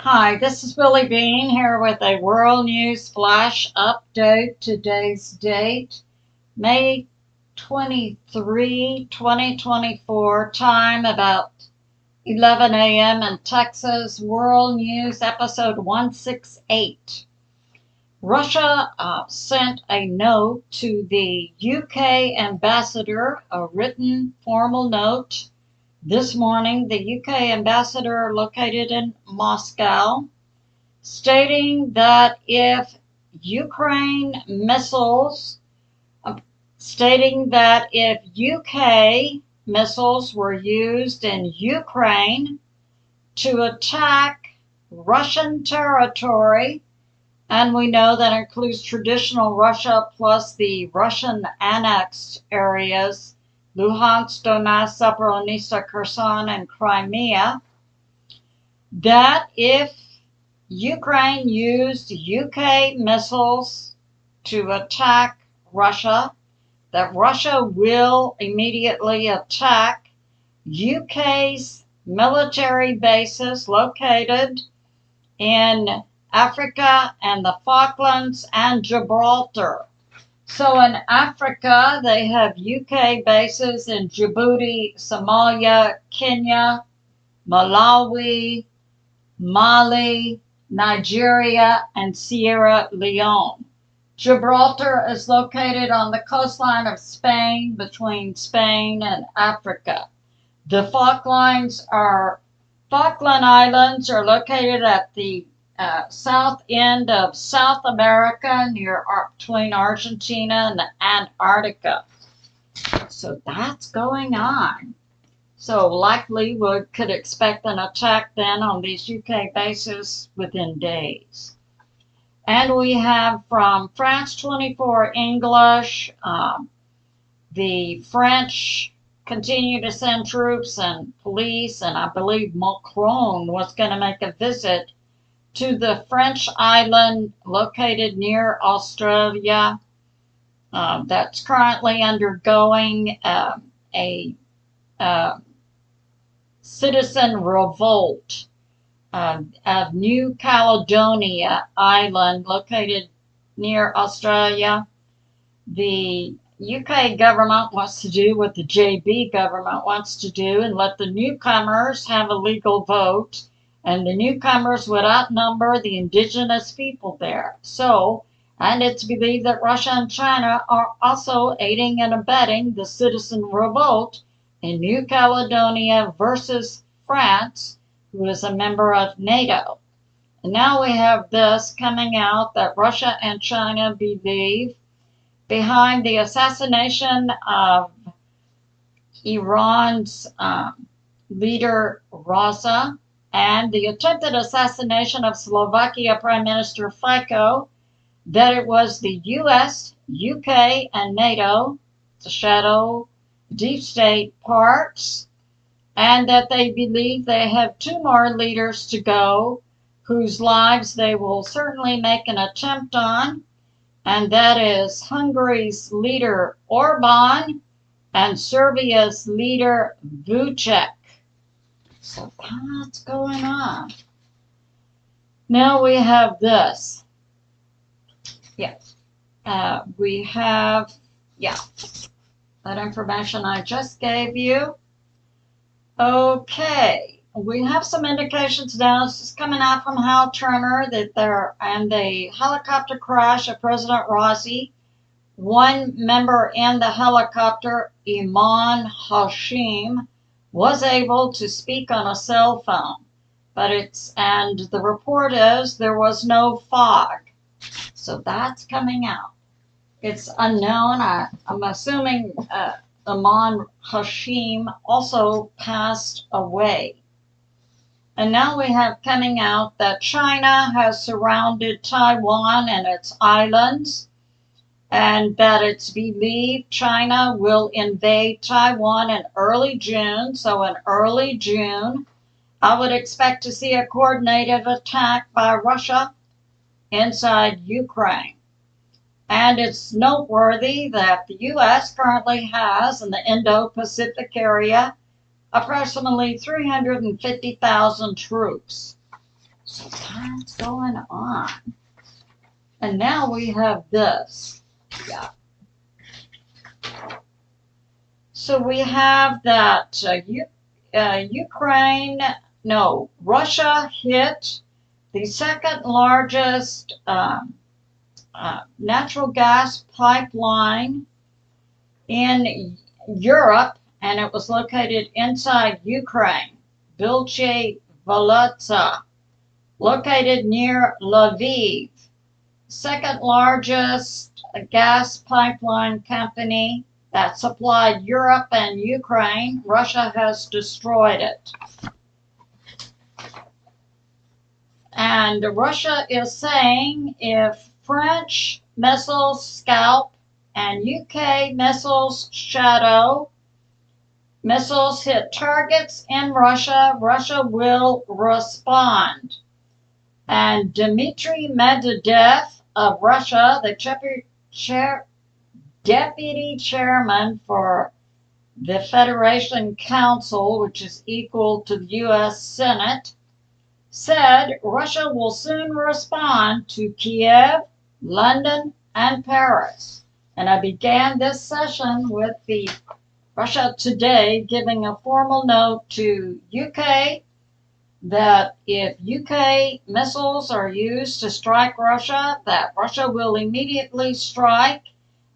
Hi, this is Billie Beene here with a World News Flash Update. Today's date, May 23, 2024, time about 11 a.m. in Texas. World News episode 168. Russia sent a note to the UK ambassador, a written formal note. This morning, the UK ambassador located in Moscow stating that if Ukraine missiles, stating that if UK missiles were used in Ukraine to attack Russian territory, and we know that includes traditional Russia plus the Russian annexed areas, Luhansk, Donetsk, Zaporizhzhia, Kherson, and Crimea, that if Ukraine used UK missiles to attack Russia, that Russia will immediately attack UK's military bases located in Africa and the Falklands and Gibraltar. So in Africa, they have UK bases in Djibouti, Somalia, Kenya, Malawi, Mali, Nigeria, and Sierra Leone. Gibraltar is located on the coastline of Spain, between Spain and Africa. The Falkland Islands are located at the south end of South America, between Argentina and Antarctica. So that's going on. So likely we could expect an attack then on these UK bases within days. And we have from France 24 English, the French continue to send troops and police, and I believe Macron was going to make a visit to the French island located near Australia that's currently undergoing a citizen revolt of New Caledonia Island located near Australia. The UK government wants to do what the JB government wants to do and let the newcomers have a legal vote, and the newcomers would outnumber the indigenous people there. So, and it's believed that Russia and China are also aiding and abetting the citizen revolt in New Caledonia versus France, who is a member of NATO. And now we have this coming out that Russia and China believe behind the assassination of Iran's leader Raza and the attempted assassination of Slovakia Prime Minister Fico, that it was the US, UK, and NATO, the shadow deep state parts, and that they believe they have two more leaders to go whose lives they will certainly make an attempt on, and that is Hungary's leader Orban and Serbia's leader Vucic. So that's going on. Now we have this. We have, that information I just gave you. Okay, we have some indications now. This is coming out from Hal Turner that there, and the helicopter crash of President Raisi, one member in the helicopter, Iman Hashim, was able to speak on a cell phone, and the report is there was no fog. So that's coming out. It's unknown. I'm assuming Iman Hashim also passed away. And now we have coming out that China has surrounded Taiwan and its islands, and that it's believed China will invade Taiwan in early June. So in early June, I would expect to see a coordinated attack by Russia inside Ukraine. And it's noteworthy that the U.S. currently has in the Indo-Pacific area approximately 350,000 troops. What's going on? And now we have this. Yeah. So we have that Russia hit the second largest natural gas pipeline in Europe, and it was located inside Ukraine, Billie Beene, located near Lviv. Second largest gas pipeline company that supplied Europe and Ukraine. Russia has destroyed it. And Russia is saying if French missiles Scalp and UK missiles Shadow missiles hit targets in Russia, Russia will respond. And Dmitry Medvedev of Russia, the deputy chairman for the Federation Council, which is equal to the U.S. Senate, said Russia will soon respond to Kiev, London, and Paris. And I began this session with the Russia Today giving a formal note to UK that if UK missiles are used to strike Russia, that Russia will immediately strike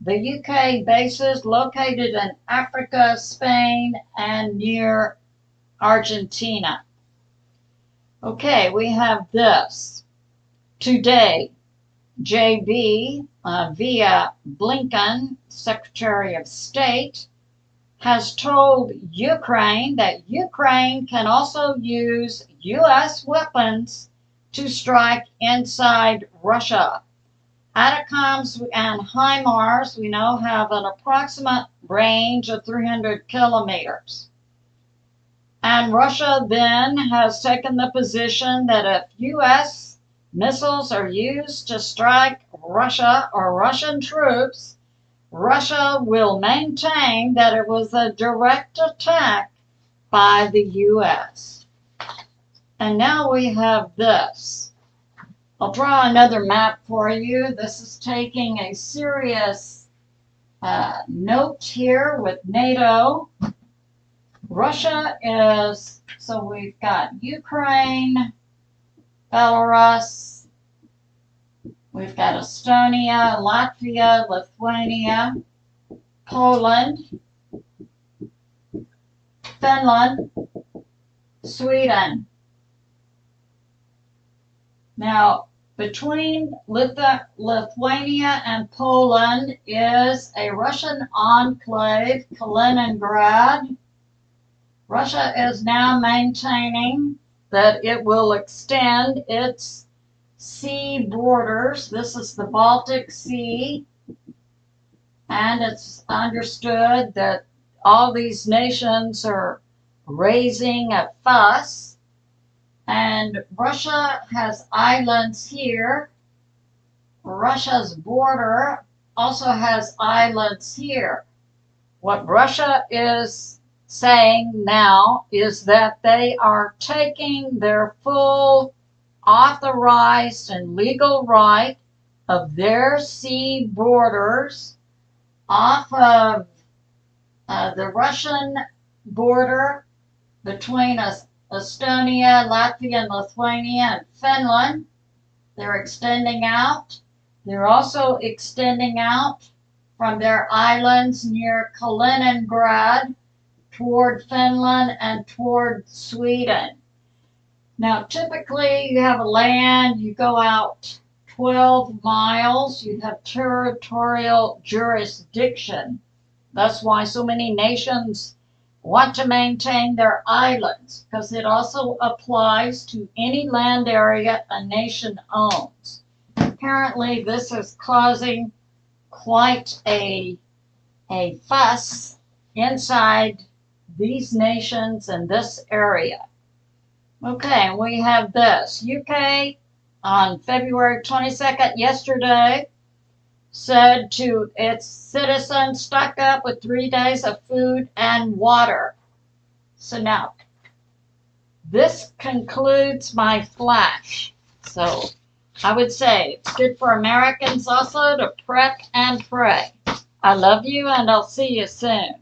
the UK bases located in Africa, Spain, and near Argentina. Okay, we have this. Today, JB, via Blinken, Secretary of State, has told Ukraine that Ukraine can also use U.S. weapons to strike inside Russia. ATACMS and HIMARS, we know, have an approximate range of 300 kilometers. And Russia then has taken the position that if U.S. missiles are used to strike Russia or Russian troops, Russia will maintain that it was a direct attack by the U.S. And now we have this. I'll draw another map for you. This is taking a serious note here with NATO. Russia is, so we've got Ukraine, Belarus, we've got Estonia, Latvia, Lithuania, Poland, Finland, Sweden. Now, between Lithuania and Poland is a Russian enclave, Kaliningrad. Russia is now maintaining that it will extend its sea borders. This is the Baltic Sea, and it's understood that all these nations are raising a fuss, and Russia has islands here. Russia's border also has islands here. What Russia is saying now is that they are taking their full authorized and legal right of their sea borders off of the Russian border between Estonia, Latvia, and Lithuania, and Finland. They're extending out. They're also extending out from their islands near Kaliningrad toward Finland and toward Sweden. Now, typically, you have a land, you go out 12 miles, you have territorial jurisdiction. That's why so many nations want to maintain their islands, because it also applies to any land area a nation owns. Apparently, this is causing quite a fuss inside these nations in this area. Okay, we have this. UK on February 22nd, yesterday, said to its citizens, stock up with 3 days of food and water. So now, this concludes my flash. So I would say it's good for Americans also to prep and pray. I love you, and I'll see you soon.